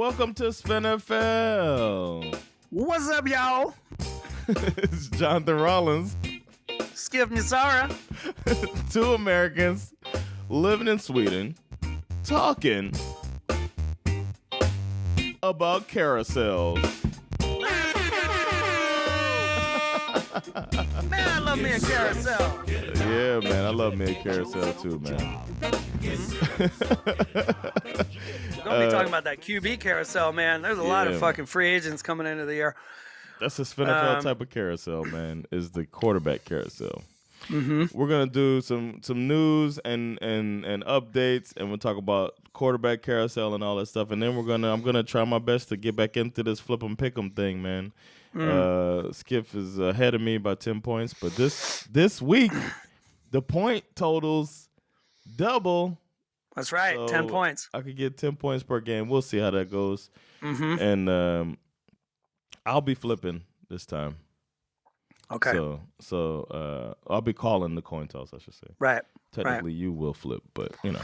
Welcome to SveNFL. What's up, y'all? It's Jonathan Rollins. Schif Nisara. Two Americans living in Sweden talking about carousels. Man, I love me a carousel. Yeah, man. I love me a carousel too, man. We're going to be talking about that QB carousel, man. There's a lot of fucking free agents coming into the year. That's a SveNFL type of carousel, man, is the quarterback carousel. Mm-hmm. We're going to do some news and updates, and we'll talk about quarterback carousel and all that stuff. And then I'm going to try my best to get back into this flip 'em pick 'em thing, man. Schif is ahead of me by 10 points, but this week the point totals double. That's right, so 10 points. I could get 10 points per game. We'll see how that goes. Mm-hmm. And I'll be flipping this time. Okay. So I'll be calling the coin toss, I should say. Right. Technically, you will flip, but you know.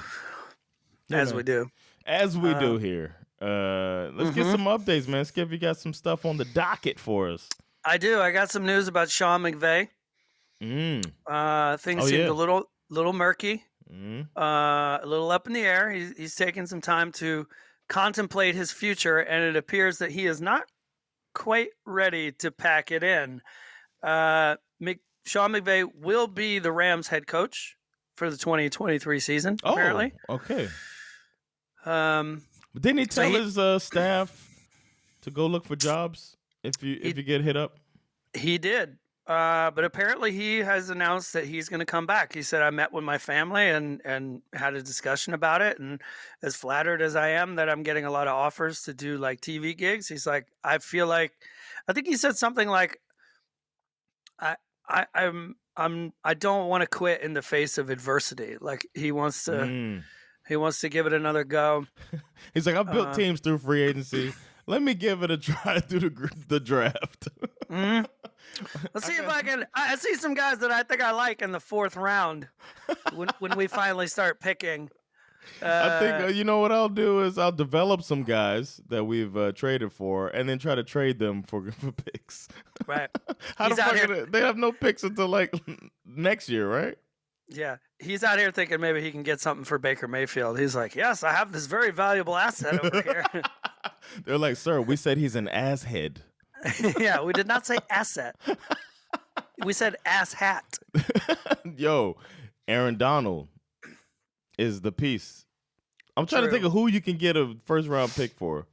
As we do. As we do here. Let's get some updates, man. Skip, you got some stuff on the docket for us. I do. I got some news about Sean McVay. Things seemed a little murky. A little up in the air. He's taking some time to contemplate his future, and it appears that he is not quite ready to pack it in. Sean McVay will be the Rams head coach for the 2023 season, apparently. Okay. But didn't he tell his staff to go look for jobs if you get hit up? He did. But apparently he has announced that he's going to come back. He said, I met with my family and had a discussion about it. And as flattered as I am that I'm getting a lot of offers to do like TV gigs, he's like, I think he said something like, I don't want to quit in the face of adversity. Like he wants to give it another go. He's like, I've built teams through free agency. Let me give it a try through the draft. Let's see if I can. I see some guys that I think I like in the fourth round when we finally start picking. I think you know what I'll do is I'll develop some guys that we've traded for, and then try to trade them for picks. Right? They have no picks until like next year, right? Yeah, he's out here thinking maybe he can get something for Baker Mayfield. He's like, yes, I have this very valuable asset over here. They're like, sir, we said he's an asshead. Yeah, we did not say asset. We said ass hat. Yo, Aaron Donald is the piece. I'm trying to think of who you can get a first-round pick for.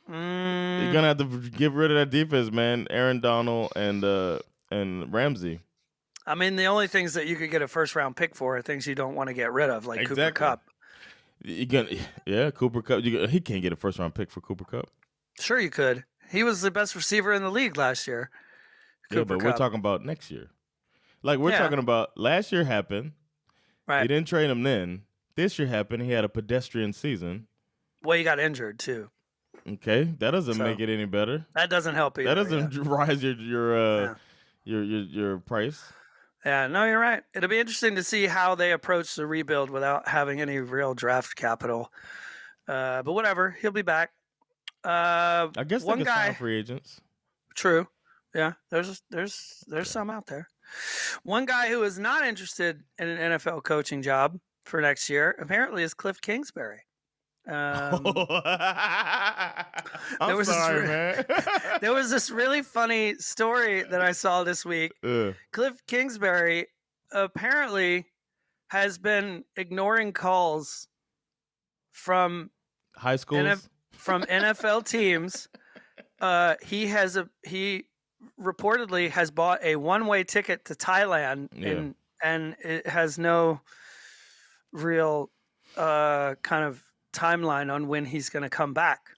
You're going to have to get rid of that defense, man. Aaron Donald and Ramsey. I mean, the only things that you could get a first-round pick for are things you don't want to get rid of, like Cooper Kupp. Cooper Kupp. He can't get a first-round pick for Cooper Kupp. Sure you could. He was the best receiver in the league last year. Cooper Kupp. We're talking about next year. Like, we're talking about last year happened. Right. He didn't trade him then. This year happened. He had a pedestrian season. Well, he got injured, too. Okay. That doesn't make it any better. That doesn't help either. That doesn't rise your price. Yeah, no, you're right. It'll be interesting to see how they approach the rebuild without having any real draft capital. But whatever, he'll be back. I guess one guy, sign free agents. True. Yeah, there's some out there. One guy who is not interested in an NFL coaching job for next year apparently is Cliff Kingsbury. Man. There was this really funny story that I saw this week. Cliff Kingsbury apparently has been ignoring calls from high schools, from NFL teams. He reportedly has bought a one-way ticket to Thailand, and it has no real kind of timeline on when he's going to come back.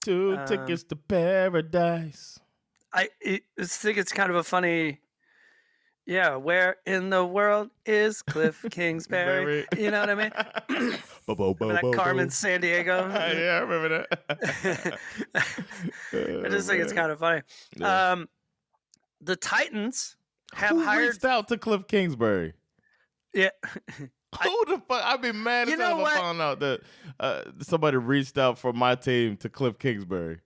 2 tickets to paradise. I think it's kind of a funny. Yeah, where in the world is Cliff Kingsbury? You know what I mean? Remember that Carmen San Diego? Yeah, I remember that. I just think it's kind of funny. Yeah. The Titans have Who hired. reached out to Cliff Kingsbury? Yeah. Who the fuck? I'd be mad if I found out that somebody reached out for my team to Cliff Kingsbury.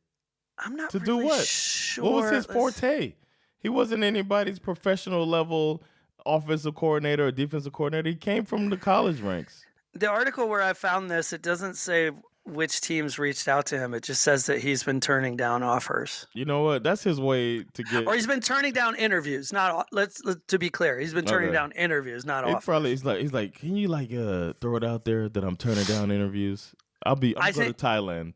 I'm not to really do what? sure. What was his forte? He wasn't anybody's professional level offensive coordinator or defensive coordinator. He came from the college ranks. The article where I found this, it doesn't say which teams reached out to him. It just says that he's been turning down offers. You know what? That's his way to get. Or he's been turning down interviews. Not let's to be clear, he's been turning down interviews, not offers. He's like, can you throw it out there that I'm turning down interviews? I'm going to Thailand.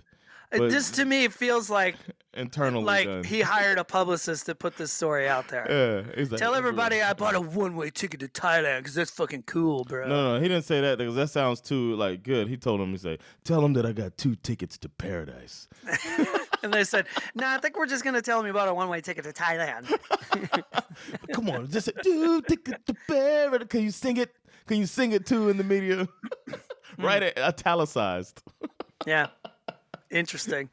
This to me feels like internally done. He hired a publicist to put this story out there. Yeah, he's like, tell everybody I bought a one-way ticket to Thailand because that's fucking cool, bro. No, he didn't say that because that sounds too good. He told him, tell him that I got 2 tickets to paradise. And they said, I think we're just gonna tell him you bought a one-way ticket to Thailand. Come on, just 2 tickets to paradise. Can you sing it? Can you sing it too in the media? Write it italicized. Yeah. Interesting.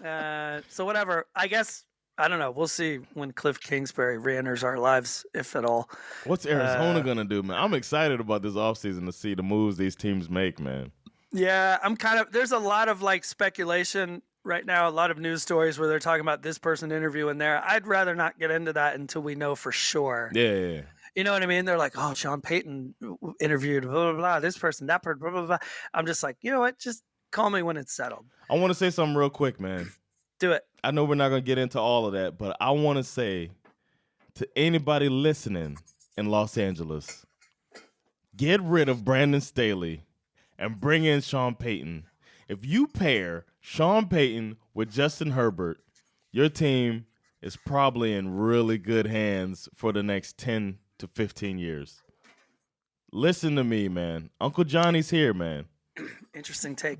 So whatever. I guess, I don't know. We'll see when Cliff Kingsbury re-enters our lives, if at all. What's Arizona going to do, man? I'm excited about this offseason to see the moves these teams make, man. Yeah, there's a lot of speculation right now, a lot of news stories where they're talking about this person interviewing there. I'd rather not get into that until we know for sure. Yeah. You know what I mean? They're like, oh, Sean Payton interviewed, blah, blah, blah, this person, that person, blah, blah, blah. I'm just like, you know what? Just call me when it's settled. I want to say something real quick, man. Do it. I know we're not going to get into all of that, but I want to say to anybody listening in Los Angeles, get rid of Brandon Staley and bring in Sean Payton. If you pair Sean Payton with Justin Herbert, your team is probably in really good hands for the next 10 to 15 years. Listen to me, man. Uncle Johnny's here, man. Interesting take.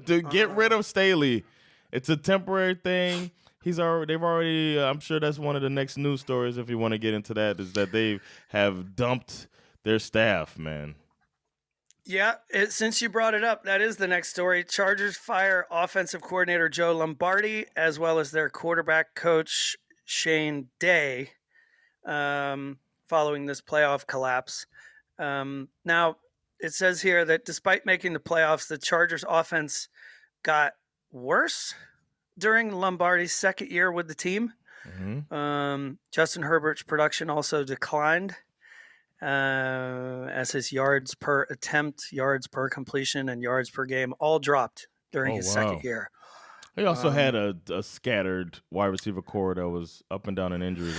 Dude, get rid of Staley. It's a temporary thing. They've already, I'm sure that's one of the next news stories, if you want to get into that, is that they have dumped their staff, man. Yeah, since you brought it up, that is the next story. Chargers fire offensive coordinator Joe Lombardi, as well as their quarterback coach Shane Day, following this playoff collapse. Now, it says here that despite making the playoffs, the Chargers offense got worse during Lombardi's second year with the team. Mm-hmm. Justin Herbert's production also declined as his yards per attempt, yards per completion, and yards per game all dropped during his second year. He also had a scattered wide receiver core that was up and down in injuries.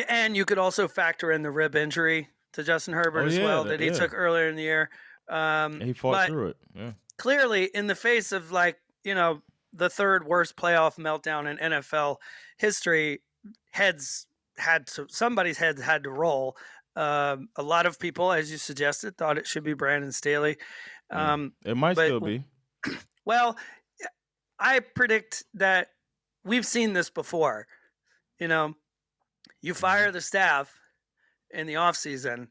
And you could also factor in the rib injury to Justin Herbert as well that he took earlier in the year. He fought through it. Yeah. Clearly, in the face of the third worst playoff meltdown in NFL history, somebody's heads had to roll. A lot of people, as you suggested, thought it should be Brandon Staley. It might still be. Well, I predict that we've seen this before. You fire the staff in the offseason,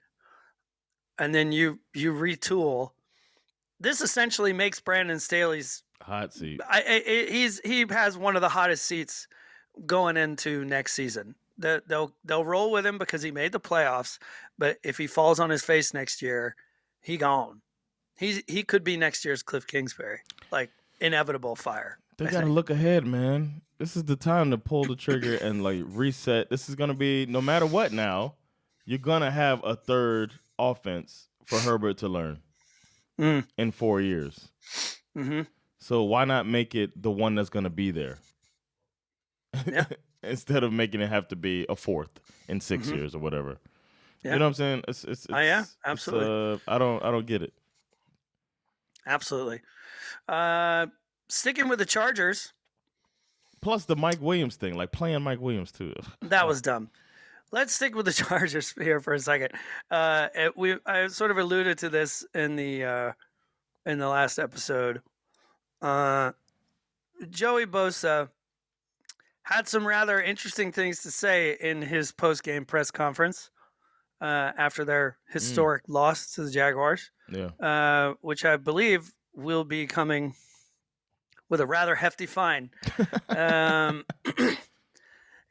and then you retool. This essentially makes Brandon Staley's hot seat. He has one of the hottest seats going into next season. They'll roll with him because he made the playoffs, but if he falls on his face next year, he gone. He could be next year's Cliff Kingsbury, inevitable fire. They got to look ahead, man. This is the time to pull the trigger and reset. This is going to be, no matter what now, you're going to have a third offense for Herbert to learn in 4 years. Mm-hmm. So why not make it the one that's going to be there? Yeah. Instead of making it have to be a fourth in 6 years or whatever. Yeah. You know what I'm saying? It's yeah, absolutely. I don't get it. Absolutely. Sticking with the Chargers. Plus the Mike Williams thing, playing Mike Williams too. That was dumb. Let's stick with the Chargers here for a second. I sort of alluded to this in the last episode. Joey Bosa had some rather interesting things to say in his post-game press conference after their historic loss to the Jaguars. Yeah. Which I believe will be coming with a rather hefty fine. So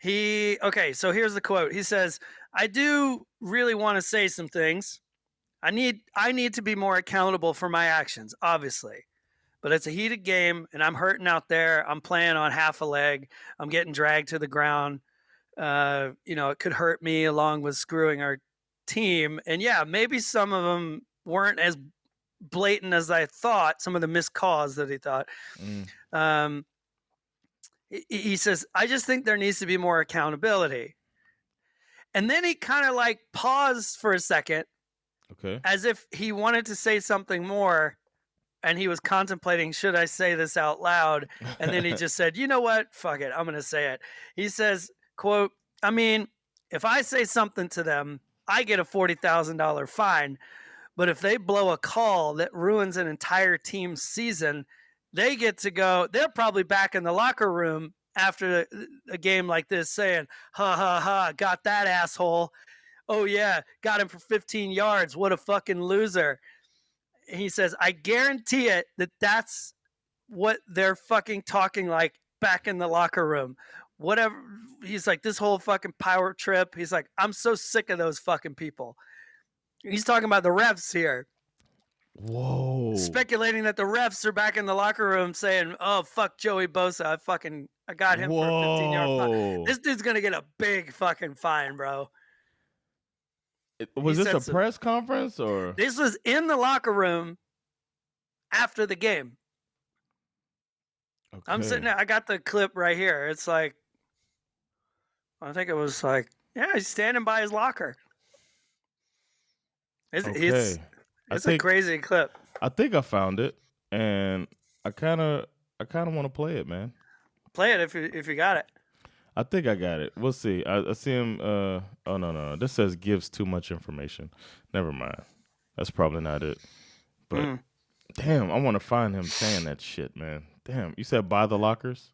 here's the quote. He says, "I do really want to say some things. I need to be more accountable for my actions, obviously. But it's a heated game, and I'm hurting out there. I'm playing on half a leg. I'm getting dragged to the ground. It could hurt me along with screwing our team. And yeah, maybe some of them weren't as blatant as I thought, some of the missed calls that he thought. He says, I just think there needs to be more accountability. And then he kind of like paused for a second, as if he wanted to say something more. And he was contemplating, should I say this out loud? And then he just said, you know what? Fuck it. I'm going to say it. He says, quote, I mean, if I say something to them, I get a $40,000 fine. But if they blow a call that ruins an entire team's season, they get to go. They're probably back in the locker room after a game like this saying, ha, ha, ha, got that asshole. Oh, yeah, got him for 15 yards. What a fucking loser. He says, I guarantee it that's what they're fucking talking like back in the locker room. Whatever. He's like, this whole fucking power trip. He's like, I'm so sick of those fucking people. He's talking about the refs here. Whoa. Speculating that the refs are back in the locker room saying, oh, fuck Joey Bosa. I got him for a 15-yard fine. This dude's going to get a big fucking fine, bro. Was this a press conference or? This was in the locker room after the game. Okay. I'm sitting there. I got the clip right here. It's like, I think it was like, yeah, he's standing by his locker. It's a crazy clip. I think I found it, and I kind of want to play it, man. Play it if you got it. I think I got it. We'll see. I see him. Oh, no. This says gives too much information. Never mind. That's probably not it. But, damn, I want to find him saying that shit, man. Damn. You said by the lockers?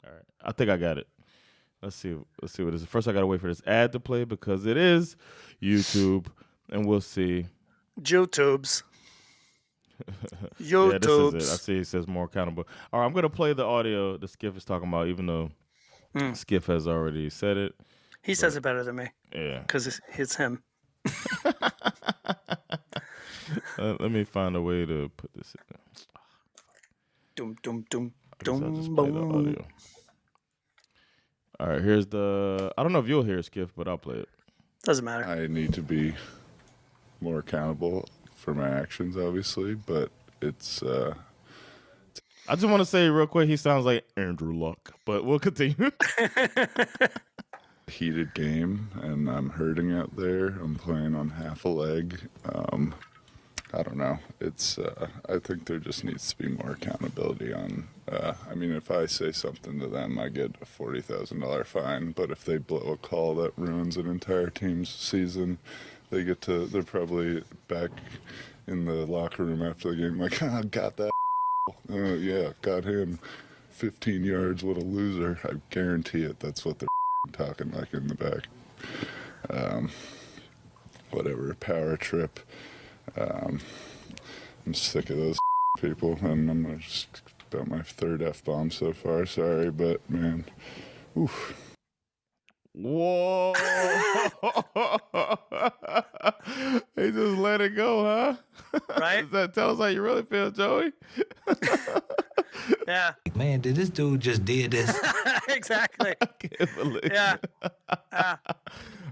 All right. I think I got it. Let's see what it is. First, I got to wait for this ad to play because it is YouTube, and we'll see. YouTubes. Yeah, this is it. I see it says more accountable. All right, I'm going to play the audio that Schif is talking about, even though Schif has already said it. He says it better than me. Yeah. Because it's him. Let me find a way to put this in. Dum, dum, dum, I'll just play the audio. All right, here's the... I don't know if you'll hear Schif, but I'll play it. Doesn't matter. I need to be more accountable for my actions, obviously, but it's I just want to say real quick, he sounds like Andrew Luck, but we'll continue. Heated game, and I'm hurting out there. I'm playing on half a leg. I don't know. It's I think there just needs to be more accountability on. I mean, if I say something to them, I get a $40,000 fine. But if they blow a call that ruins an entire team's season, they're probably back in the locker room after the game, like, got that. Yeah, got him 15 yards. What a loser. I guarantee it. That's what they're talking like in the back. Whatever, power trip. I'm sick of those people, and I'm just about my third F-bomb so far. Sorry, but, man, oof. Whoa. He just let it go, huh? Right? Does that tell us how you really feel, Joey? Yeah. Man, did this dude just did this? Exactly. I can't believe Yeah. it.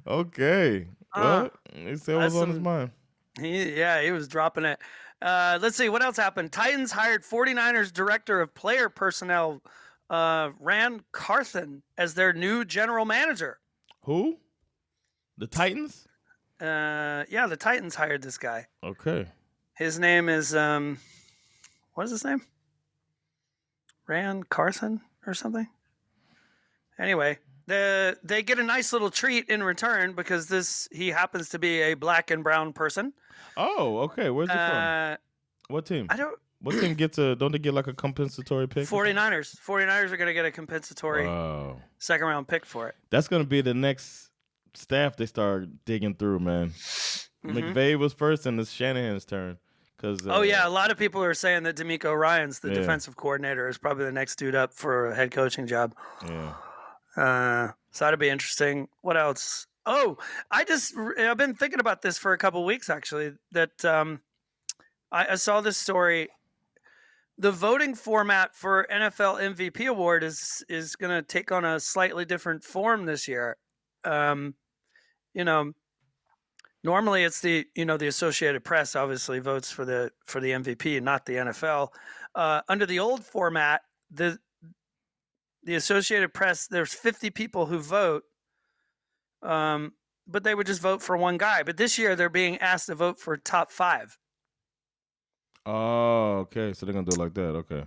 Okay. Well, he said what was on his mind. He was dropping it. Let's see, what else happened? Titans hired 49ers director of player personnel, Rand Carthen, as their new general manager. Who? The Titans? Yeah, the Titans hired this guy. Okay. His name is, what is his name? Rand Carthen or something? Anyway, they get a nice little treat in return because he happens to be a black and brown person. Oh, okay. Where's he from? What team? What team don't they get like a compensatory pick? 49ers. 49ers are going to get a compensatory second round pick for it. That's going to be the next staff they start digging through, man. McVay was first, and it's Shanahan's turn. A lot of people are saying that DeMeco Ryans, the defensive coordinator, is probably the next dude up for a head coaching job. Yeah. So that'd be interesting. What else? I've been thinking about this for a couple weeks actually. That I saw this story. The voting format for NFL MVP award is going to take on a slightly different form this year. Normally it's the Associated Press obviously votes for the MVP, not the NFL. Under the old format, the Associated Press, there's 50 people who vote, but they would just vote for one guy. But this year they're being asked to vote for top 5. Oh, okay. So they're gonna do it like that. Okay.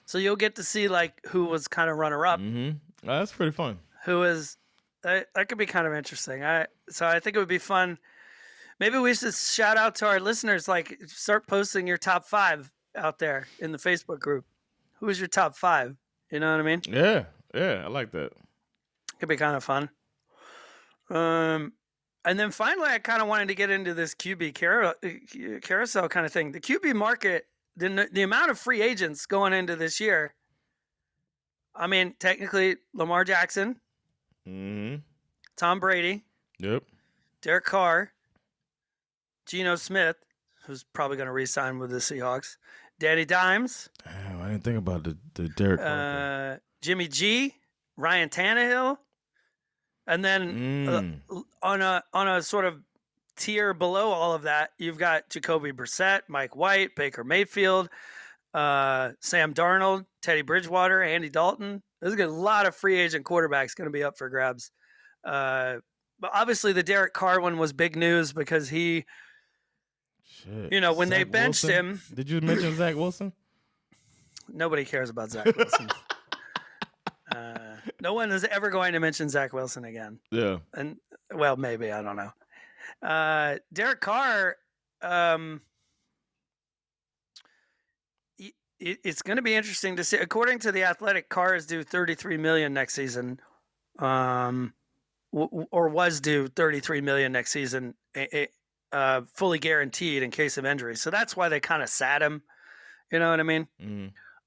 So you'll get to see like who was kind of runner up. Mm-hmm. That's pretty fun. Who is that could be kind of interesting. So I think it would be fun. Maybe we should shout out to our listeners, like start posting your top 5 out there in the Facebook group. Who is your top 5? You know what I mean? Yeah, I like that. Could be kind of fun. And then finally, I kind of wanted to get into this QB carousel kind of thing. The QB market, the amount of free agents going into this year. I mean, technically, Lamar Jackson, Tom Brady, yep, Derek Carr, Geno Smith, who's probably going to re-sign with the Seahawks, Danny Dimes. Damn, I didn't think about the Derek Carr. Jimmy G, Ryan Tannehill. And then on a sort of tier below all of that, you've got Jacoby Brissett, Mike White, Baker Mayfield, Sam Darnold, Teddy Bridgewater, Andy Dalton. There's a lot of free agent quarterbacks going to be up for grabs. But obviously the Derek Carr one was big news because he, when Zach they benched Wilson? him. Did you mention Zach Wilson? Nobody cares about Zach Wilson. No one is ever going to mention Zach Wilson again. Yeah. And well, maybe, I don't know. Derek Carr, it's going to be interesting to see. According to The Athletic, Carr is due $33 million next season, or was due $33 million next season, fully guaranteed in case of injury. So that's why they kind of sat him. You know what I mean?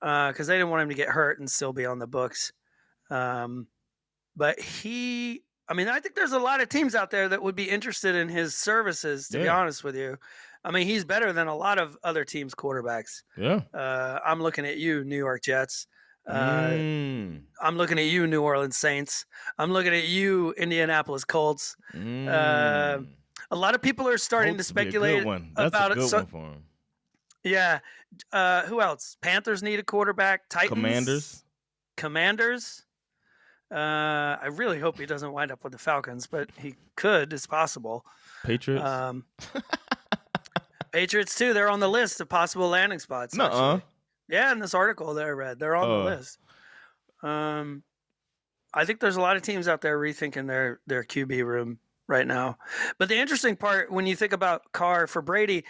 Because they didn't want him to get hurt and still be on the books. But I think there's a lot of teams out there that would be interested in his services, to be honest with you. I mean, he's better than a lot of other teams' quarterbacks. Yeah. I'm looking at you, New York Jets. I'm looking at you, New Orleans Saints. I'm looking at you, Indianapolis Colts. A lot of people are starting to speculate about a good it. One for him. Yeah. Who else? Panthers need a quarterback. Titans. Commanders. I really hope he doesn't wind up with the Falcons, but he could. It's possible. Patriots. Patriots too. They're on the list of possible landing spots. Nuh-uh. Yeah, in this article that I read, they're on the list. I think there's a lot of teams out there rethinking their QB room right now. But the interesting part, when you think about Carr for Brady,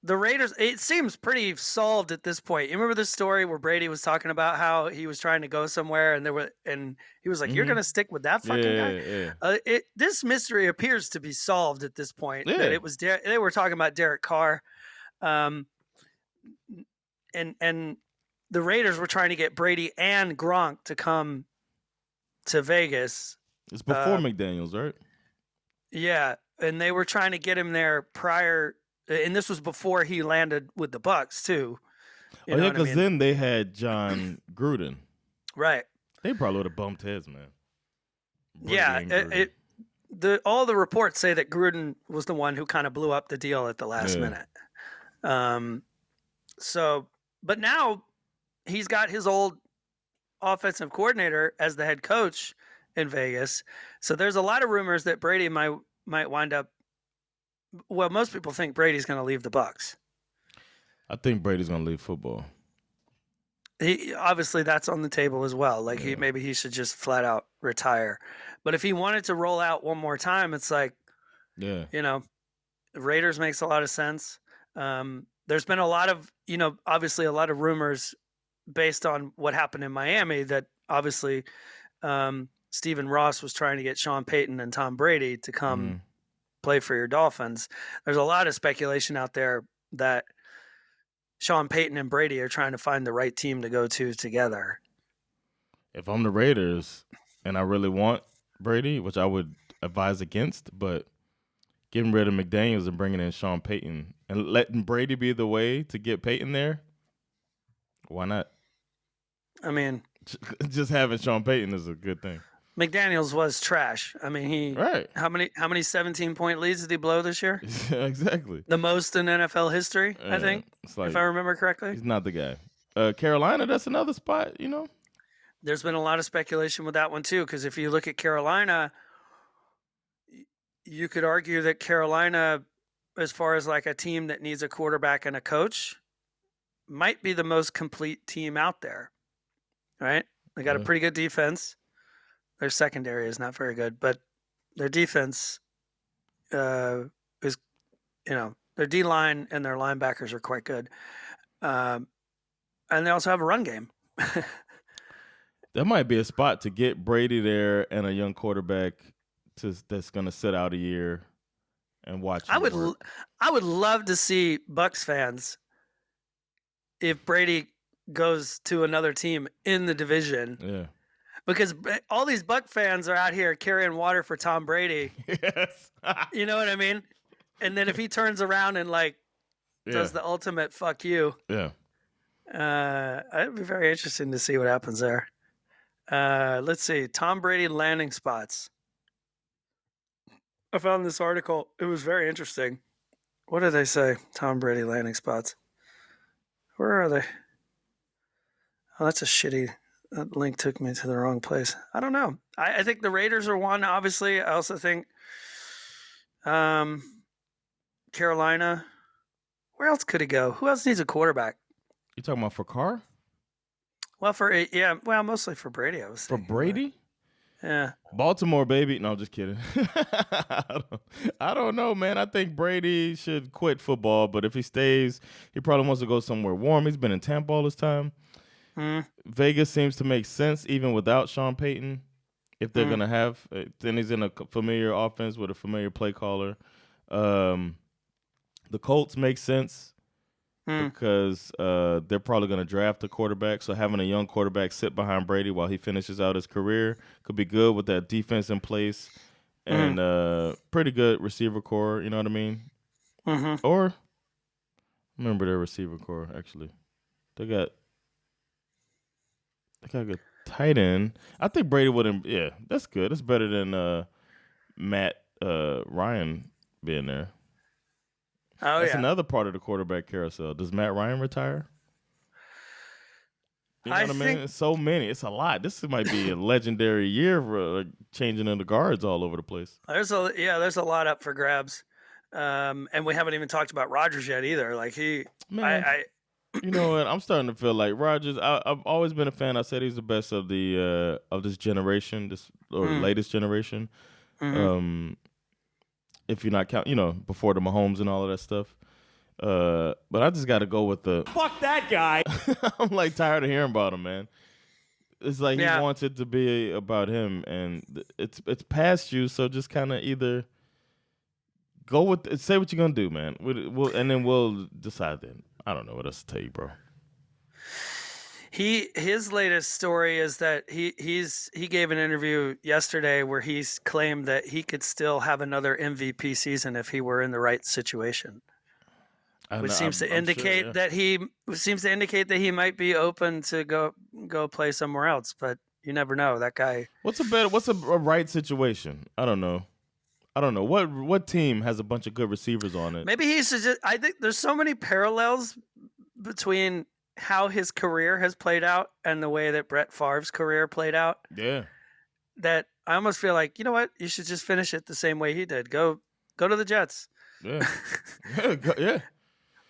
the Raiders, it seems pretty solved at this point. You remember the story where Brady was talking about how he was trying to go somewhere and he was like, "You're going to stick with that fucking guy?" Yeah. This mystery appears to be solved at this point. Yeah. That it was they were talking about Derek Carr, and the Raiders were trying to get Brady and Gronk to come to Vegas. It's before McDaniels, right? Yeah, and they were trying to get him there prior. And this was before he landed with the Bucs too. Because then they had John Gruden. Right. They probably would have bumped heads, man. All the reports say that Gruden was the one who kind of blew up the deal at the last minute. But now he's got his old offensive coordinator as the head coach in Vegas. So there's a lot of rumors that Brady might wind up. Well, most people think Brady's going to leave the Bucs. I think Brady's going to leave football. Obviously, that's on the table as well. Like maybe he should just flat out retire. But if he wanted to roll out one more time, it's like, Raiders makes a lot of sense. There's been a lot of, obviously a lot of rumors based on what happened in Miami that obviously Stephen Ross was trying to get Sean Payton and Tom Brady to come play for your Dolphins. There's a lot of speculation out there that Sean Payton and Brady are trying to find the right team to go to together. If I'm the Raiders, and I really want Brady, which I would advise against, but getting rid of McDaniels and bringing in Sean Payton and letting Brady be the way to get Payton there, why not? I mean, just having Sean Payton is a good thing. McDaniels was trash. I mean, how many 17-point leads did he blow this year? Exactly. The most in NFL history, I think, like, if I remember correctly. He's not the guy. Carolina, that's another spot, There's been a lot of speculation with that one too, because if you look at Carolina, you could argue that Carolina, as far as like a team that needs a quarterback and a coach, might be the most complete team out there, right? They got a pretty good defense. Their secondary is not very good, but their defense is, their D-line and their linebackers are quite good. And they also have a run game. That might be a spot to get Brady there and a young quarterback that's going to sit out a year and watch. I would love to see Bucs fans if Brady goes to another team in the division. Yeah. Because all these Buck fans are out here carrying water for Tom Brady. Yes. You know what I mean? And then if he turns around and does the ultimate fuck you. Yeah. It'd be very interesting to see what happens there. Let's see. Tom Brady landing spots. I found this article. It was very interesting. What did they say? Tom Brady landing spots. Where are they? Oh, that's a shitty... That link took me to the wrong place. I don't know. I think the Raiders are one, obviously. I also think Carolina. Where else could he go? Who else needs a quarterback? You talking about for Carr? Well, mostly for Brady, I was thinking. For Brady? Yeah. Baltimore, baby. No, I'm just kidding. I don't know, man. I think Brady should quit football, but if he stays, he probably wants to go somewhere warm. He's been in Tampa all this time. Vegas seems to make sense even without Sean Payton. If they're going to have, then he's in a familiar offense with a familiar play caller. The Colts make sense because they're probably going to draft a quarterback. So having a young quarterback sit behind Brady while he finishes out his career could be good with that defense in place and pretty good receiver core. You know what I mean? Or remember their receiver core, actually. They got a good tight end. I think Brady wouldn't. Yeah, that's good. That's better than Matt Ryan being there. Oh, that's another part of the quarterback carousel. Does Matt Ryan retire? You know what I mean? It's so many. It's a lot. This might be a legendary year for changing in the guards all over the place. There's a lot up for grabs, and we haven't even talked about Rodgers yet either. You know what? I'm starting to feel like Rodgers. I've always been a fan. I said he's the best of the of this generation, the latest generation. If you're not counting, before the Mahomes and all of that stuff. But I just got to go with the fuck that guy. I'm tired of hearing about him, man. It's like he wants it to be about him, and it's past you. So just kind of either go with say what you're gonna do, man. And then we'll decide then. I don't know what else to tell you, bro. His latest story is that he gave an interview yesterday where he's claimed that he could still have another MVP season if he were in the right situation. Which seems to indicate that he might be open to go play somewhere else, but you never know. That guy. What's a right situation? I don't know. What team has a bunch of good receivers on it? Maybe I think there's so many parallels between how his career has played out and the way that Brett Favre's career played out. Yeah. That I almost feel like, you know what? You should just finish it the same way he did. Go to the Jets. Yeah. Yeah.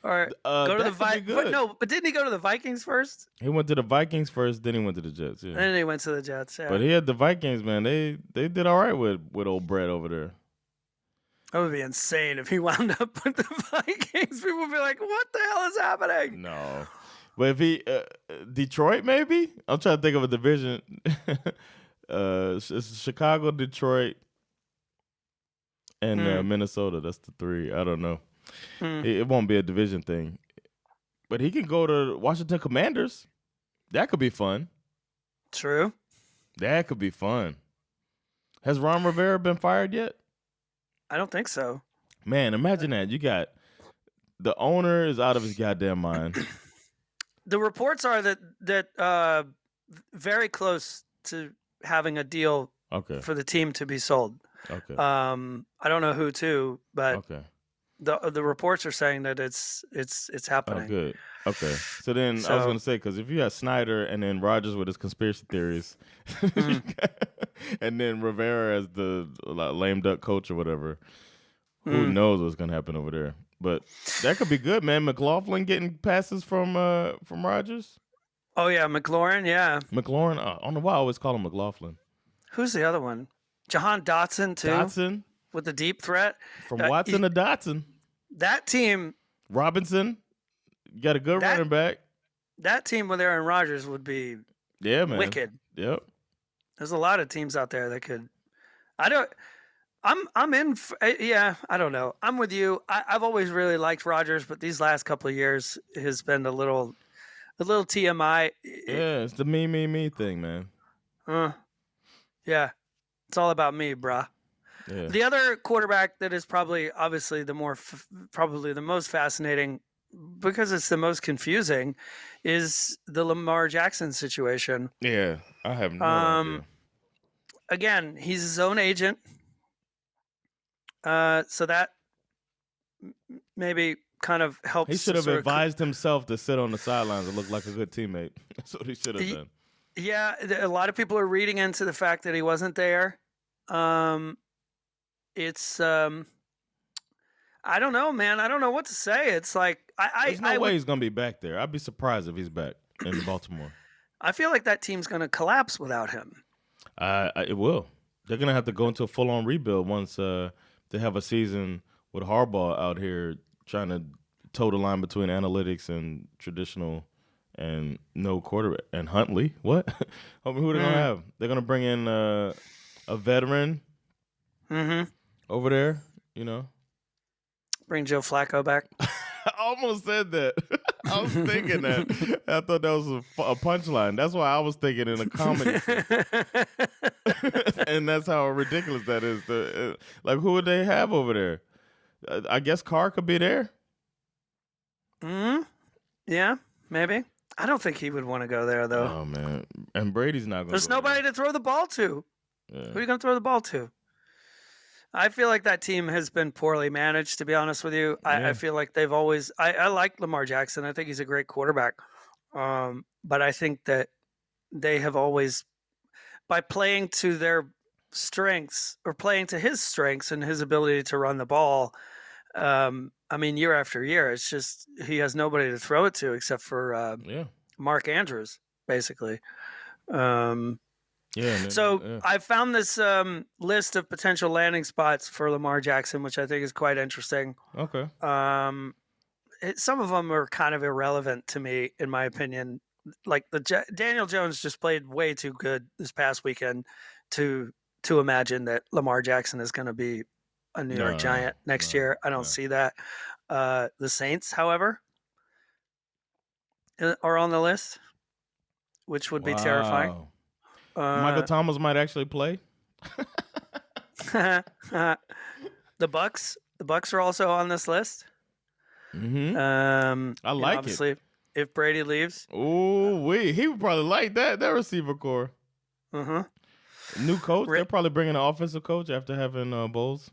Or go to the Vikings. No, but didn't he go to the Vikings first? He went to the Vikings first, then he went to the Jets. Yeah. Then he went to the Jets. Yeah. But he had the Vikings, man. They did all right with old Brett over there. That would be insane if he wound up with the Vikings. People would be like, "What the hell is happening?" No, but if he Detroit, maybe I'm trying to think of a division. It's Chicago, Detroit, and Minnesota. That's the three. I don't know. It won't be a division thing, but he can go to Washington Commanders. That could be fun. True. That could be fun. Has Ron Rivera been fired yet? I don't think so. Man, imagine that. You got the owner is out of his goddamn mind. The reports are that very close to having a deal for the team to be sold. Okay. I don't know who to, but okay. The reports are saying that it's happening. Oh, good. Okay. So then I was going to say, because if you got Snyder and then Rodgers with his conspiracy theories, and then Rivera as the lame duck coach or whatever, who knows what's going to happen over there. But that could be good, man. McLaughlin getting passes from Rodgers. Oh, yeah. McLaurin, yeah. McLaurin. I don't know why I always call him McLaughlin. Who's the other one? Jahan Dotson, too. Dotson. With the deep threat. From Watson to Dotson. That team. Robinson. You got a good running back. That team with Aaron Rodgers would be wicked. Yep. There's a lot of teams out there that could. I don't know. I'm with you. I've always really liked Rodgers, but these last couple of years has been a little TMI. Yeah, it's the me thing, man. Yeah. It's all about me, brah. Yeah. The other quarterback that is probably probably the most fascinating because it's the most confusing is the Lamar Jackson situation. Yeah, I have no idea. Again, he's his own agent. So that maybe kind of helps. He should have advised himself to sit on the sidelines and look like a good teammate. That's what he should have done. Yeah, a lot of people are reading into the fact that he wasn't there. It's I don't know, man. I don't know what to say. It's like there's no way he's gonna be back there. I'd be surprised if he's back in Baltimore. I feel like that team's gonna collapse without him. It will. They're gonna have to go into a full-on rebuild once they have a season with Harbaugh out here trying to toe the line between analytics and traditional and no quarterback and Huntley. What? I mean, who are they gonna have? They're gonna bring in a veteran over there. You know. Bring Joe Flacco back. I almost said that. I was thinking that. I thought that was a punchline. That's why I was thinking in a comedy. And that's how ridiculous that is. Like, who would they have over there? I guess Carr could be there. Yeah, maybe. I don't think he would want to go there, though. Oh, man. And Brady's not going to There's nobody to throw the ball to. Yeah. Who are you going to throw the ball to? I feel like that team has been poorly managed, to be honest with you. I feel like they've always – I like Lamar Jackson. I think he's a great quarterback. But I think that they have always – by playing to their strengths or playing to his strengths and his ability to run the ball, I mean, year after year, it's just he has nobody to throw it to except for Mark Andrews, basically. I found this list of potential landing spots for Lamar Jackson, which I think is quite interesting. Okay. Some of them are kind of irrelevant to me, in my opinion. Like Daniel Jones just played way too good this past weekend to imagine that Lamar Jackson is going to be a New York Giant next year. I don't see that. The Saints, however, are on the list, which would be terrifying. Michael Thomas might actually play. The Bucks are also on this list. I like obviously, it. If Brady leaves, he would probably like that receiver core. New coach. They're probably bringing an offensive coach after having Bowles.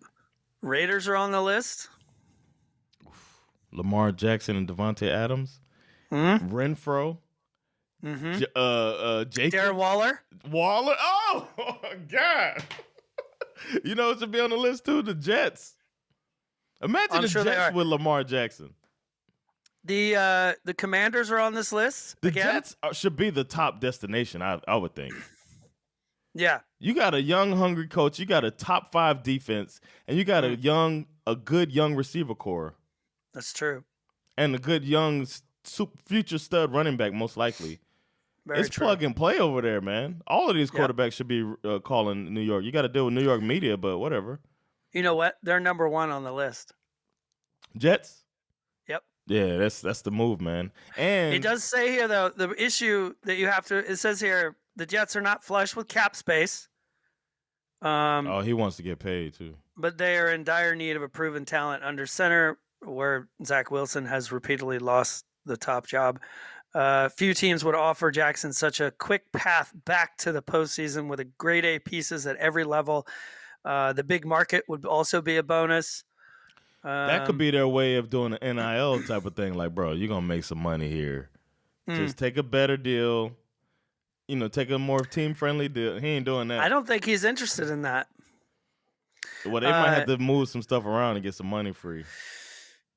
Raiders are on the list. Lamar Jackson and Devontae Adams. Renfro. Jacob. Darren Waller. Oh, God. You know what should be on the list, too? The Jets. Imagine the Jets with Lamar Jackson. The Commanders are on this list. The Jets should be the top destination, I would think. Yeah. You got a young, hungry coach. You got a top 5 defense. And you got a good young receiver core. That's true. And a good young future stud running back, most likely. It's true. Plug and play over there, man. All of these quarterbacks should be calling New York. You got to deal with New York media, but whatever. You know what? They're number 1 on the list. Jets? Yep. Yeah, that's the move, man. And it does say here, though, the issue that you have to – it says here, the Jets are not flush with cap space. He wants to get paid too. But they are in dire need of a proven talent under center, where Zach Wilson has repeatedly lost the top job. Few teams would offer Jackson such a quick path back to the postseason with a grade A pieces at every level. The big market would also be a bonus. That could be their way of doing an NIL type of thing. Like, bro, you're going to make some money here. Just take a better deal. Take a more team-friendly deal. He ain't doing that. I don't think he's interested in that. Well, they might have to move some stuff around and get some money free.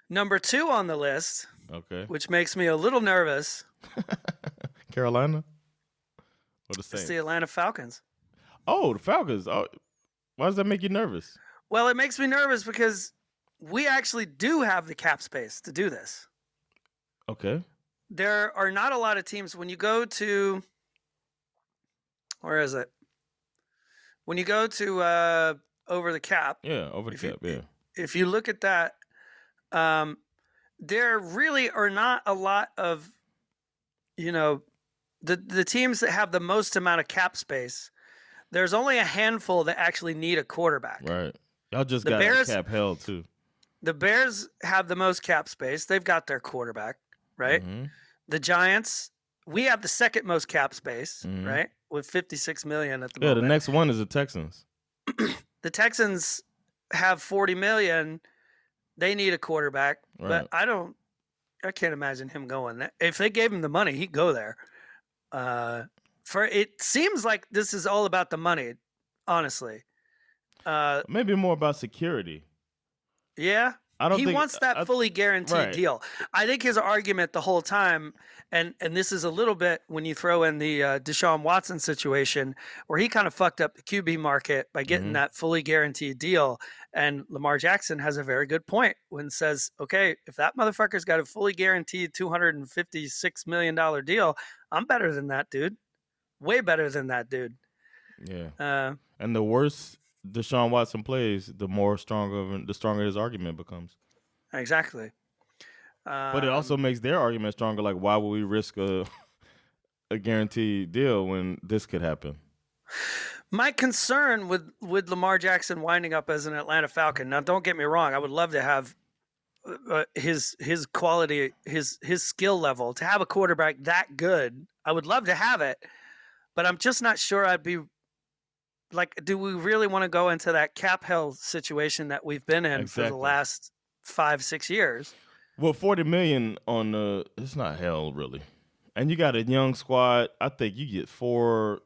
Number 2 on the list, okay, which makes me a little nervous. Carolina? Or the Saints? It's the Atlanta Falcons. Oh, the Falcons. Oh, why does that make you nervous? Well, it makes me nervous because we actually do have the cap space to do this. Okay. There are not a lot of teams. When you go to... Where is it? When you go to over the cap. Yeah, over the cap, yeah. If you look at that, there really are not a lot of, the teams that have the most amount of cap space. There's only a handful that actually need a quarterback. Right. Y'all just got Bears, cap held too. The Bears have the most cap space. They've got their quarterback, right? Mm-hmm. The Giants, we have the second most cap space, right? With $56 million at the moment. Yeah, the next one is the Texans. The Texans have $40 million. They need a quarterback, but I can't imagine him going there. If they gave him the money, he'd go there. It seems like this is all about the money, honestly. Maybe more about security. Yeah. He wants that fully guaranteed deal. I think his argument the whole time, and this is a little bit when you throw in the Deshaun Watson situation, where he kind of fucked up the QB market by getting that fully guaranteed deal. And Lamar Jackson has a very good point when it says, okay, if that motherfucker's got a fully guaranteed $256 million deal, I'm better than that dude. Way better than that dude. Yeah. And the worse Deshaun Watson plays, the stronger his argument becomes. Exactly. But it also makes their argument stronger. Like, why would we risk a guaranteed deal when this could happen? My concern with Lamar Jackson winding up as an Atlanta Falcon. Now, don't get me wrong. I would love to have his quality, his skill level, to have a quarterback that good. I would love to have it, but I'm just not sure I'd be. Like, do we really want to go into that cap hell situation that we've been in for the last 5-6 years? Well, $40 million on it's not hell really, and you got a young squad. I think you get 4,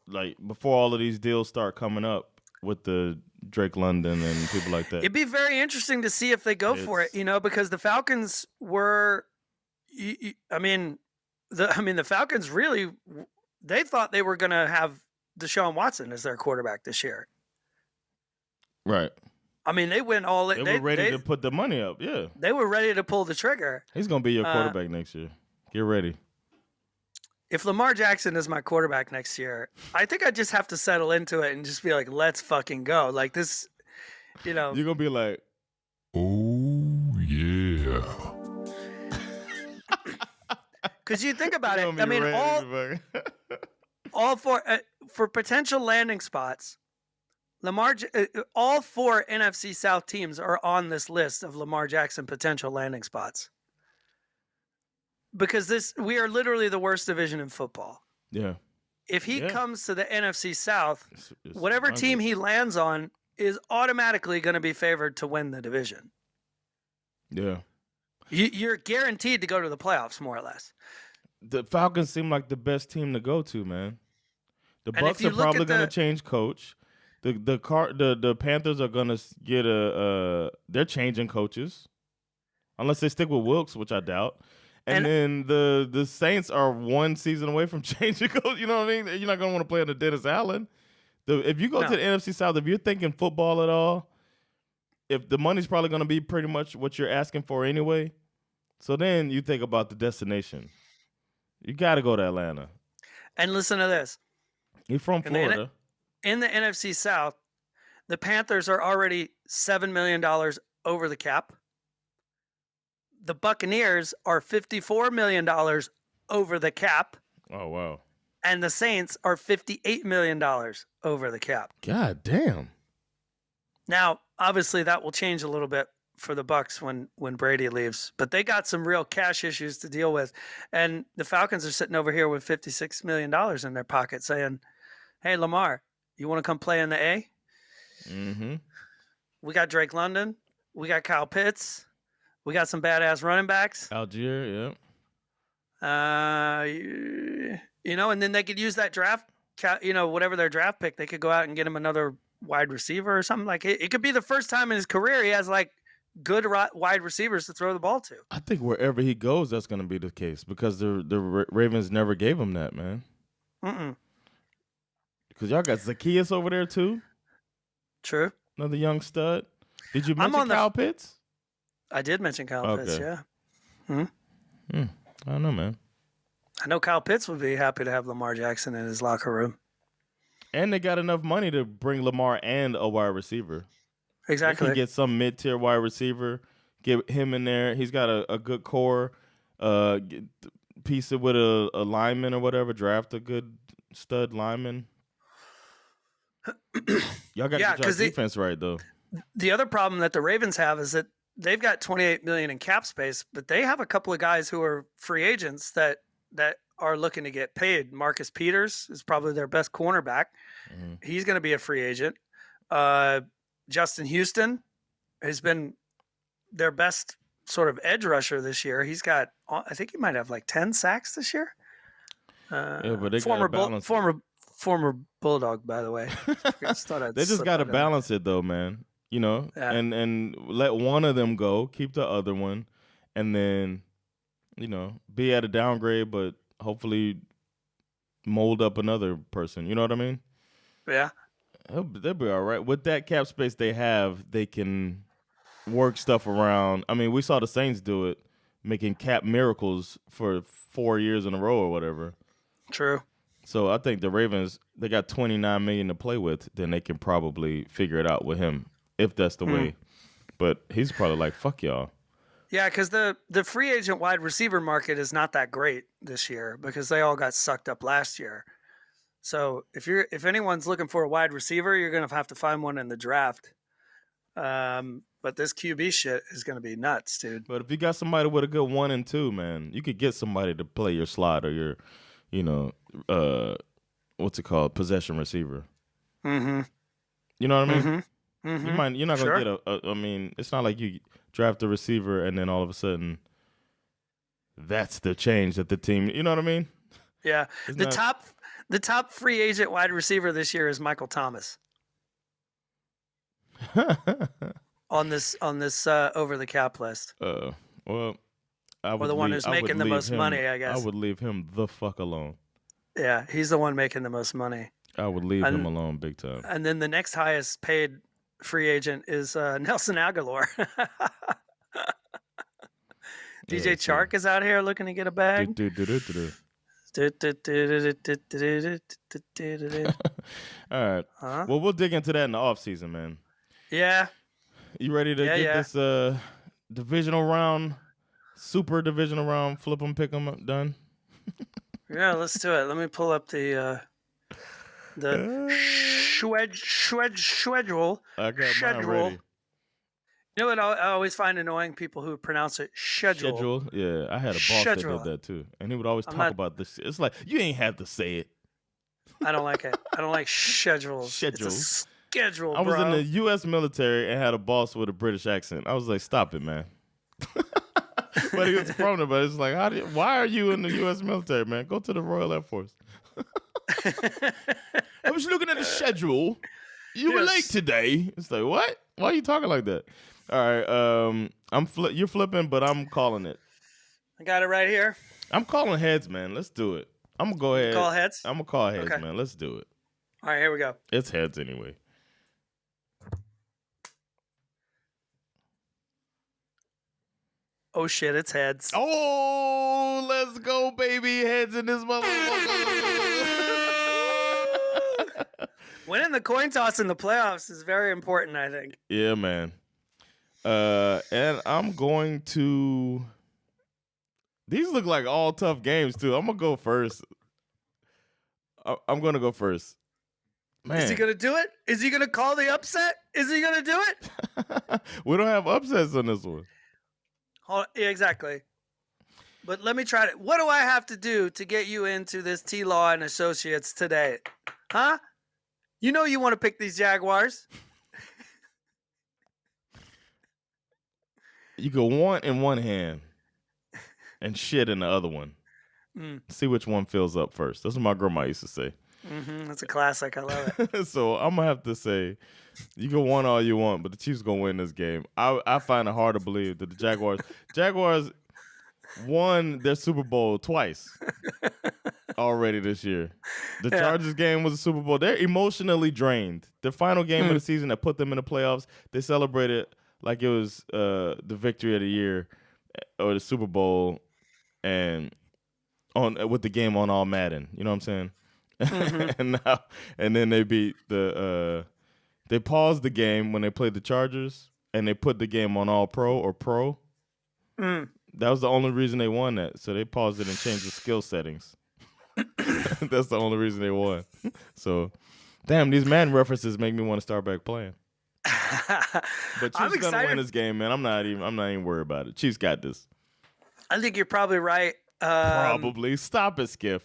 like before all of these deals start coming up with the Drake London and people like that. It'd be very interesting to see if they go for it, because the Falcons were, the Falcons really, they thought they were going to have Deshaun Watson as their quarterback this year. Right. I mean, they went all in. They were ready to put the money up, yeah. They were ready to pull the trigger. He's going to be your quarterback next year. Get ready. If Lamar Jackson is my quarterback next year, I think I just have to settle into it and just be like, let's fucking go. Like this, You're going to be like, oh, yeah. Because you think about it. I mean, all for potential landing spots, all 4 NFC South teams are on this list of Lamar Jackson potential landing spots. Because we are literally the worst division in football. Yeah. If he comes to the NFC South, whatever team he lands on is automatically going to be favored to win the division. Yeah. You're guaranteed to go to the playoffs, more or less. The Falcons seem like the best team to go to, man. The Bucs are probably going to change coach. The Panthers are going to get they're changing coaches. Unless they stick with Wilkes, which I doubt. And then the Saints are 1 season away from changing coach. You know what I mean? You're not going to want to play under Dennis Allen. If you go to the NFC South, if you're thinking football at all, if the money's probably going to be pretty much what you're asking for anyway, so then you think about the destination. You got to go to Atlanta. And listen to this. You're from Florida. In the NFC South, the Panthers are already $7 million over the cap. The Buccaneers are $54 million over the cap. Oh, wow. and the Saints are $58 million over the cap. God damn. Now, obviously, that will change a little bit for the Bucs when Brady leaves, but they got some real cash issues to deal with, and the Falcons are sitting over here with $56 million in their pocket, saying, "Hey, Lamar, you want to come play in the A? Mm-hmm. We got Drake London, we got Kyle Pitts, we got some badass running backs. Algier, And then they could use that draft, whatever their draft pick, they could go out and get him another wide receiver or something. Like it could be the first time in his career he has like good wide receivers to throw the ball to. I think wherever he goes, that's going to be the case because the Ravens never gave him that, man. Because y'all got Zacchaeus over there too. True. Another young stud. Did you mention Kyle Pitts? I did mention Kyle Pitts, yeah. I don't know, man. I know Kyle Pitts would be happy to have Lamar Jackson in his locker room. And they got enough money to bring Lamar and a wide receiver. Exactly. They can get some mid-tier wide receiver, get him in there. He's got a good core. Piece it with a lineman or whatever. Draft a good stud lineman. Y'all got your defense right, though. The other problem that the Ravens have is that they've got $28 million in cap space, but they have a couple of guys who are free agents that are looking to get paid. Marcus Peters is probably their best cornerback. Mm-hmm. He's going to be a free agent. Justin Houston has been their best sort of edge rusher this year. He's got, I think he might have like 10 sacks this year. But they former Bulldog, by the way. They just got to balance it though, man. And let one of them go, keep the other one, and then, be at a downgrade, but hopefully mold up another person. You know what I mean? Yeah. They'll be all right. With that cap space they have, they can work stuff around. I mean, we saw the Saints do it, making cap miracles for 4 years in a row or whatever. True. So I think the Ravens, they got $29 million to play with. Then they can probably figure it out with him if that's the way. But he's probably like, fuck y'all. Yeah, because the free agent wide receiver market is not that great this year because they all got sucked up last year. So if anyone's looking for a wide receiver, you're going to have to find one in the draft. But this QB shit is going to be nuts, dude. But if you got somebody with a good 1 and 2, man, you could get somebody to play your slot or your, what's it called, possession receiver. Mm-hmm. You know what I mean? Mm-hmm. Mm-hmm. You're not going to get it's not like you draft a receiver and then all of a sudden that's the change that the team, you know what I mean? Yeah. The top free agent wide receiver this year is Michael Thomas. on this over the cap list. Well, I would or the one who's making the most money, I guess. I would leave him the fuck alone. Yeah, he's the one making the most money. I would leave him alone big time. And then the next highest paid free agent is Nelson Aguilar. DJ Chark is out here looking to get a bag. All right. Well, we'll dig into that in the offseason, man. Yeah. You ready to get this divisional round, super divisional round, flip 'em, pick 'em done? Yeah, let's do it. Let me pull up the schedule. I got mine ready. You know what I always find annoying? People who pronounce it schedule. Yeah, I had a boss that did that too. And he would always talk about this. It's like, you ain't have to say it. I don't like it. I don't like schedules. Schedule. It's a schedule, I was bro. in the U.S. military and had a boss with a British accent. I was like, stop it, man. But he was from there, but it's like, why are you in the U.S. military, man? Go to the Royal Air Force. I was looking at the schedule. You were late today. It's like, what? Why are you talking like that? All right, you're flipping, but I'm calling it. I got it right here. I'm calling heads, man. Let's do it. I'm gonna go ahead. Call heads? I'm gonna call heads, man. Let's do it. All right, here we go. It's heads anyway. Oh shit, it's heads. Oh, let's go, baby. Heads in this motherfucker. Winning the coin toss in the playoffs is very important, I think. Yeah, man. And I'm going to. These look like all tough games too. I'm gonna go first. I'm going to go first. Man. Is he going to do it? Is he going to call the upset? Is he going to do it? We don't have upsets on this one. Yeah, exactly. But let me try it. What do I have to do to get you into this T-Law and Associates today? Huh? You know you want to pick these Jaguars. You go want in one hand and shit in the other one. See which one fills up first. That's what my grandma used to say. That's a classic. I love it. So I'm going to have to say, you can want all you want, but the Chiefs going to win this game. I find it hard to believe that the Jaguars won their Super Bowl twice already this year. The Chargers game was a Super Bowl. They're emotionally drained. The final game of the season that put them in the playoffs, they celebrated like it was the victory of the year or the Super Bowl, and with the game on all Madden. You know what I'm saying? and then they beat they paused the game when they played the Chargers, and they put the game on all pro or pro. That was the only reason they won that. So they paused it and changed the skill settings. That's the only reason they won. So, damn, these Madden references make me want to start back playing. But Chiefs gonna win this game, man. I'm not even worried about it. Chiefs got this. I think you're probably right. Probably. Stop it, Schif.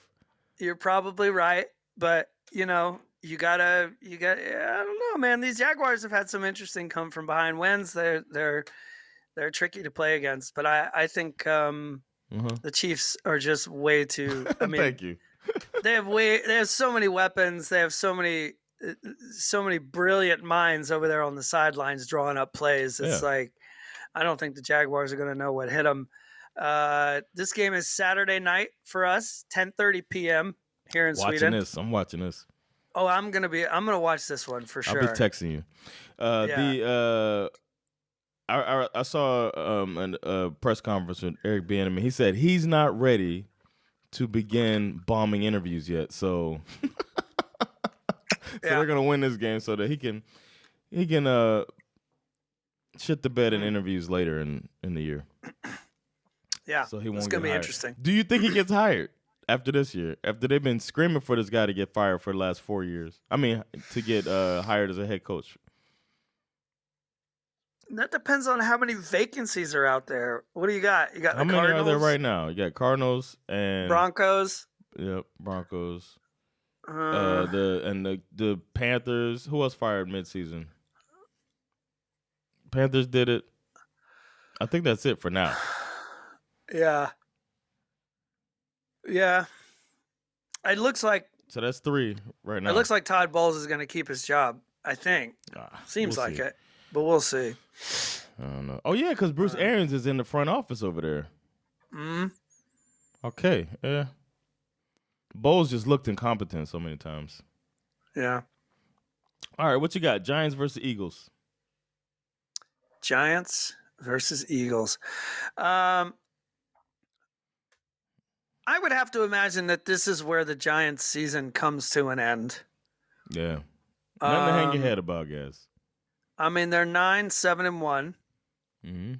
You're probably right, but you got. I don't know, man. These Jaguars have had some interesting come from behind wins. They're tricky to play against, but I think the Chiefs are just way too. I mean, thank you. They have so many weapons. They have so many brilliant minds over there on the sidelines drawing up plays. It's like, I don't think the Jaguars are going to know what hit them. This game is Saturday night for us, 10:30 p.m. here in Sweden. I'm watching this. Oh, I'm gonna watch this one for sure. I'll be texting you. I saw a press conference with Eric Bieniemy. He said he's not ready to begin bombing interviews yet. So, they're gonna win this game so that he can shit the bed in interviews later in the year. Yeah, so he won't. It's gonna be interesting. Do you think he gets hired after this year? After they've been screaming for this guy to get fired for the last 4 years? I mean, to get hired as a head coach. That depends on how many vacancies are out there. What do you got? You got how the many Cardinals? are there right now? You got Cardinals and Broncos. Yep, Broncos. The Panthers. Who else fired midseason? Panthers did it. I think that's it for now. Yeah. It looks like. So that's 3 right now. It looks like Todd Bowles is going to keep his job. I think. Seems we'll like it, but we'll see. I don't know. Oh yeah, because Bruce Arians is in the front office over there. Okay. Yeah. Bowles just looked incompetent so many times. Yeah. All right, what you got? Giants versus Eagles. Giants versus Eagles. I would have to imagine that this is where the Giants season comes to an end. Yeah. Nothing to hang your head about, guys. I mean, they're 9-7-1. Mm-hmm.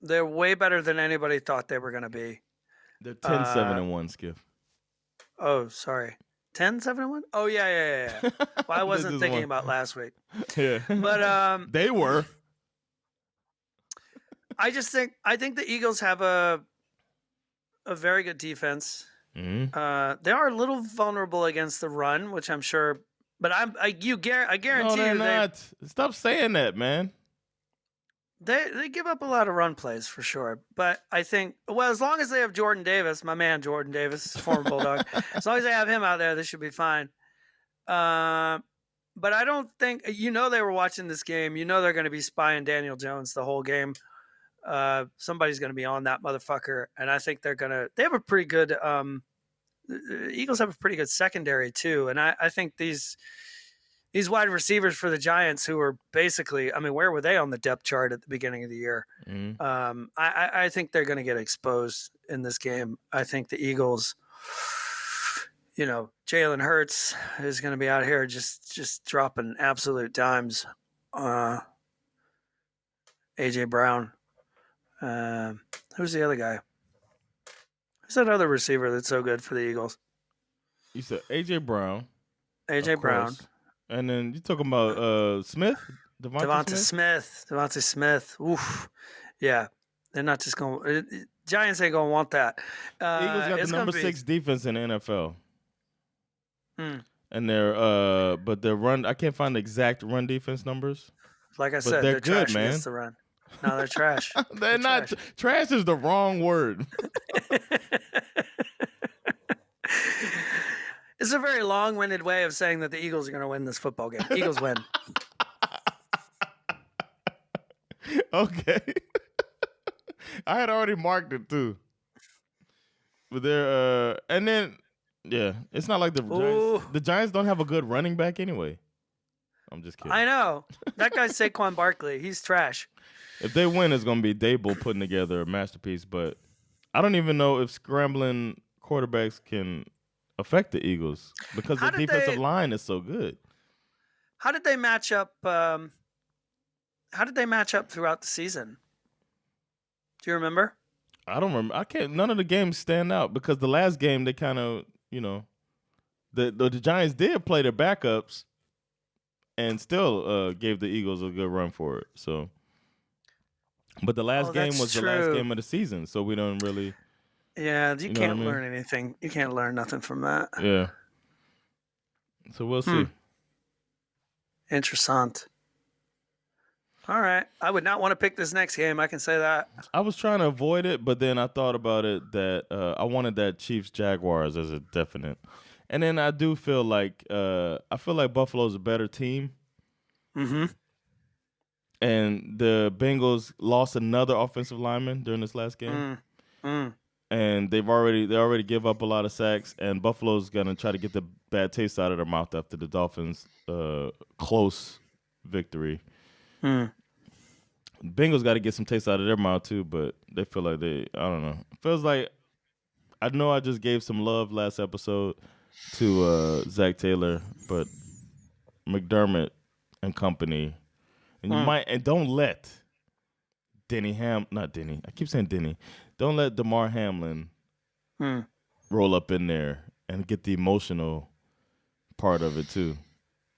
They're way better than anybody thought they were going to be. They're 10-7-1, Schif. Oh, sorry. 10-7-1? Oh, yeah. Well, I wasn't thinking about last week. Yeah. But they were. I think the Eagles have a very good defense. Mm-hmm. They are a little vulnerable against the run, which I'm sure. But I guarantee no, they're you, not. Stop saying that, man. They give up a lot of run plays for sure. But I think, well, as long as they have Jordan Davis, my man Jordan Davis, former Bulldog, as long as they have him out there, they should be fine. But I don't think they were watching this game. They're going to be spying Daniel Jones the whole game. Somebody's going to be on that motherfucker, and I think they have a pretty good. The Eagles have a pretty good secondary too, and I think these wide receivers for the Giants, who are basically, I mean, where were they on the depth chart at the beginning of the year? Mm-hmm. I think they're going to get exposed in this game. I think the Eagles, Jalen Hurts is going to be out here just dropping absolute dimes. AJ Brown. Who's the other guy? Who's that other receiver that's so good for the Eagles? You said A.J. Brown. A.J. Brown. And then you talking about Smith? Devonta Smith. Oof. Yeah. They're not just going – Giants ain't going to want that. Eagles got the number 6 defense in the NFL. And but their run – I can't find the exact run defense numbers. Like I said, they're good, trash man. against the run. No, they're trash. They're not trash. Trash is the wrong word. It's a very long-winded way of saying that the Eagles are going to win this football game. Eagles win. Okay. I had already marked it too. But they're and then it's not like the Giants don't have a good running back anyway. I'm just kidding. I know. That guy's Saquon Barkley. He's trash. If they win, it's going to be Dable putting together a masterpiece. But I don't even know if scrambling quarterbacks can affect the Eagles because the defensive line is so good. How did they match up? How did they match up throughout the season? Do you remember? I don't remember. I can't. None of the games stand out because the last game they kind of, the Giants did play their backups and still gave the Eagles a good run for it. So, but the last game was the last game of the season, so we don't really. Yeah, you can't learn anything. You can't learn nothing from that. Yeah. So we'll see. Interessant. All right. I would not want to pick this next game. I can say that. I was trying to avoid it, but then I thought about it that I wanted that Chiefs-Jaguars as a definite. And then I do feel like Buffalo's a better team. Mm-hmm. And the Bengals lost another offensive lineman during this last game. And they already give up a lot of sacks, and Buffalo's gonna try to get the bad taste out of their mouth after the Dolphins' close victory. Bengals got to get some taste out of their mouth too, but they feel like I don't know. Feels like I know I just gave some love last episode to Zach Taylor, but McDermott and company, and don't let I keep saying Denny. Don't let DeMar Hamlin roll up in there and get the emotional part of it too.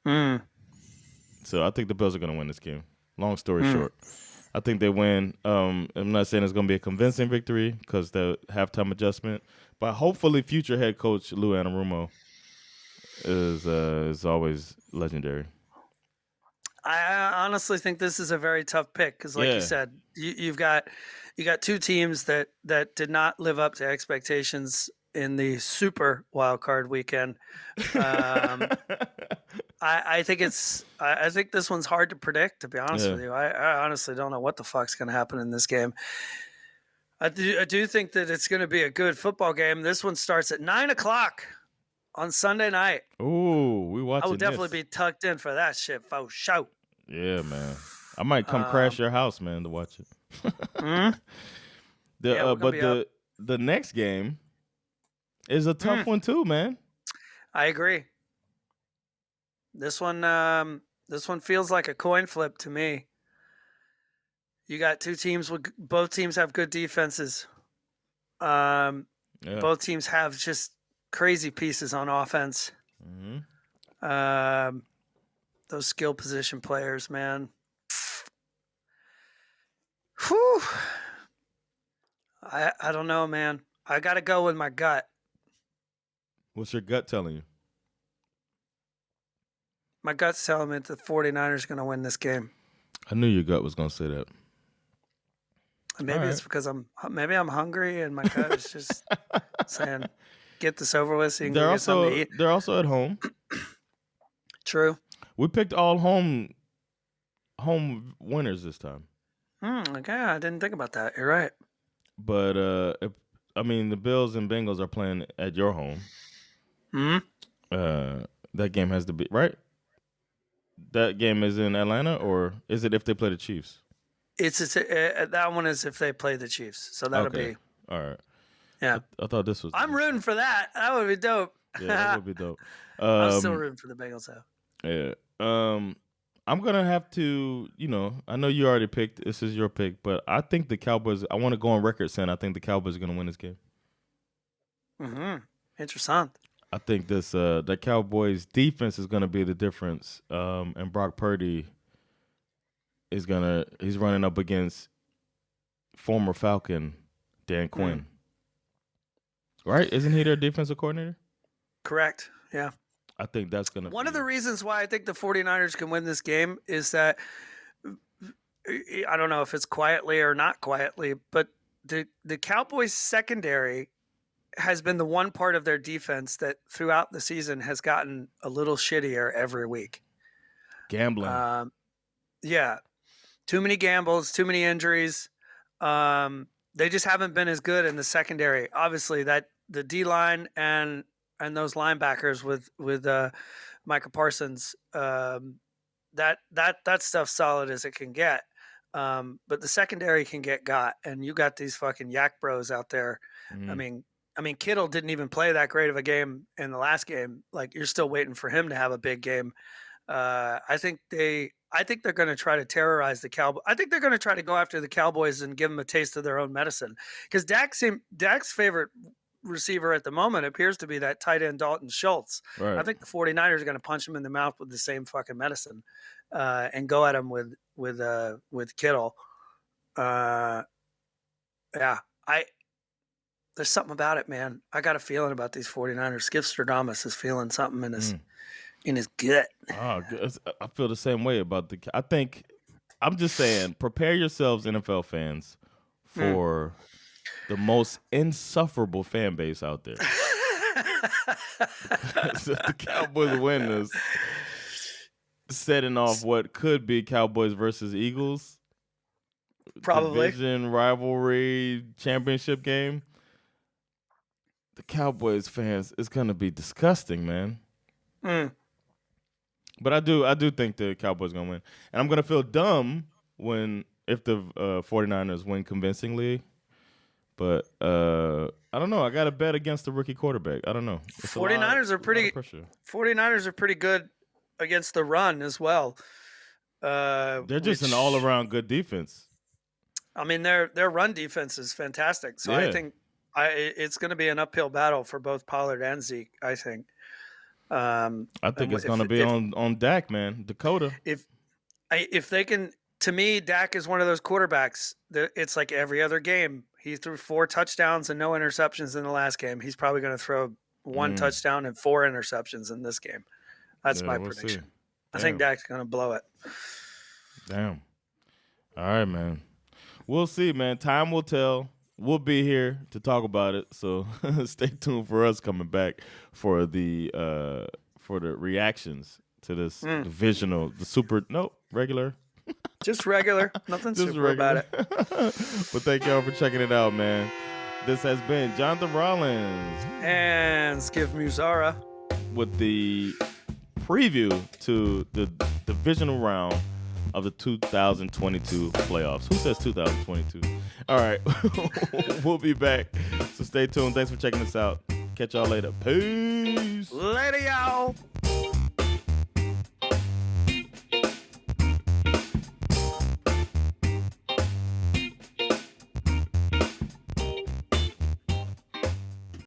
So I think the Bills are going to win this game. Long story short, I think they win. I'm not saying it's going to be a convincing victory because the halftime adjustment, but hopefully future head coach Lou Anarumo is always legendary. I honestly think this is a very tough pick because, like you said, you got two teams that did not live up to expectations in the super wild card weekend. I think this one's hard to predict, to be honest with you. I honestly don't know what the fuck's going to happen in this game. I do think that it's going to be a good football game. This one starts at 9:00 on Sunday night. Ooh, we watching. I will definitely be tucked in for that shit, for sure. Yeah, man. I might come crash your house, man, to watch it. The next game is a tough one too, man. I agree. This one feels like a coin flip to me. You got two teams both teams have good defenses. Both teams have just crazy pieces on offense. Those skill position players, man. Whew. I don't know, man. I got to go with my gut. What's your gut telling you? My gut's telling me that the 49ers are going to win this game. I knew your gut was going to say that. Maybe it's because I'm hungry and my gut is just saying, get this over with so you can get something to eat. They're also at home. True. We picked all home winners this time. Okay, I didn't think about that. You're right. But the Bills and Bengals are playing at your home. That game has to be right. That game is in Atlanta, or is it if they play the Chiefs? That one is if they play the Chiefs, so that'll be all right. Yeah, I thought this was. I'm rooting for that. That would be dope. Yeah, that would be dope. I'm still rooting for the Bengals, though. Yeah. I'm gonna have to. I know you already picked. This is your pick, but I think the Cowboys. I want to go on record saying I think the Cowboys are gonna win this game. Interessant. I think this the Cowboys defense is going to be the difference. And Brock Purdy he's running up against former Falcon Dan Quinn. Right? Isn't he their defensive coordinator? Correct. Yeah. I think that's going to One of the reasons why I think the 49ers can win this game is that I don't know if it's quietly or not quietly, but the Cowboys secondary has been the one part of their defense that throughout the season has gotten a little shittier every week. Gambling. Yeah. Too many gambles, too many injuries. They just haven't been as good in the secondary. Obviously, that the D-line and those linebackers with Micah Parsons, that stuff's solid as it can get. But the secondary can get got, and you got these fucking yak bros out there. I mean, Kittle didn't even play that great of a game in the last game. Like, you're still waiting for him to have a big game. I think they're going to try to terrorize the Cowboys. I think they're going to try to go after the Cowboys and give them a taste of their own medicine. Because Dak's favorite receiver at the moment appears to be that tight end Dalton Schultz. Right. I think the 49ers are going to punch him in the mouth with the same fucking medicine and go at him with Kittle. There's something about it, man. I got a feeling about these 49ers. Schif Stradamus is feeling something in his gut. Oh, I feel the same way about I think I'm just saying, prepare yourselves, NFL fans, for the most insufferable fan base out there. So the Cowboys win this, setting off what could be Cowboys versus Eagles. Probably. Division rivalry championship game. The Cowboys fans, it's going to be disgusting, man. But I do think the Cowboys going to win. And I'm going to feel dumb if the 49ers win convincingly. But I don't know. I got to bet against the rookie quarterback. I don't know. 49ers are pretty good against the run as well. They're just an all-around good defense. I mean, their run defense is fantastic. So I think it's going to be an uphill battle for both Pollard and Zeke, I think. I think it's going to be on Dak, man. Dakota. If they can, to me, Dak is one of those quarterbacks that it's like every other game. He threw 4 touchdowns and no interceptions in the last game. He's probably going to throw 1 touchdown and 4 interceptions in this game. That's my prediction. I think Dak's going to blow it. Damn. All right, man. We'll see, man. Time will tell. We'll be here to talk about it, so stay tuned for us coming back for the reactions to this divisional, regular. Just regular. Nothing Just super regular. about it. But thank y'all for checking it out, man. This has been Jonathan Rollins and Schif Muzara with the preview to the divisional round of the 2022 playoffs. Who says 2022? All right. We'll be back. So stay tuned. Thanks for checking us out. Catch y'all later. Peace. Later, y'all.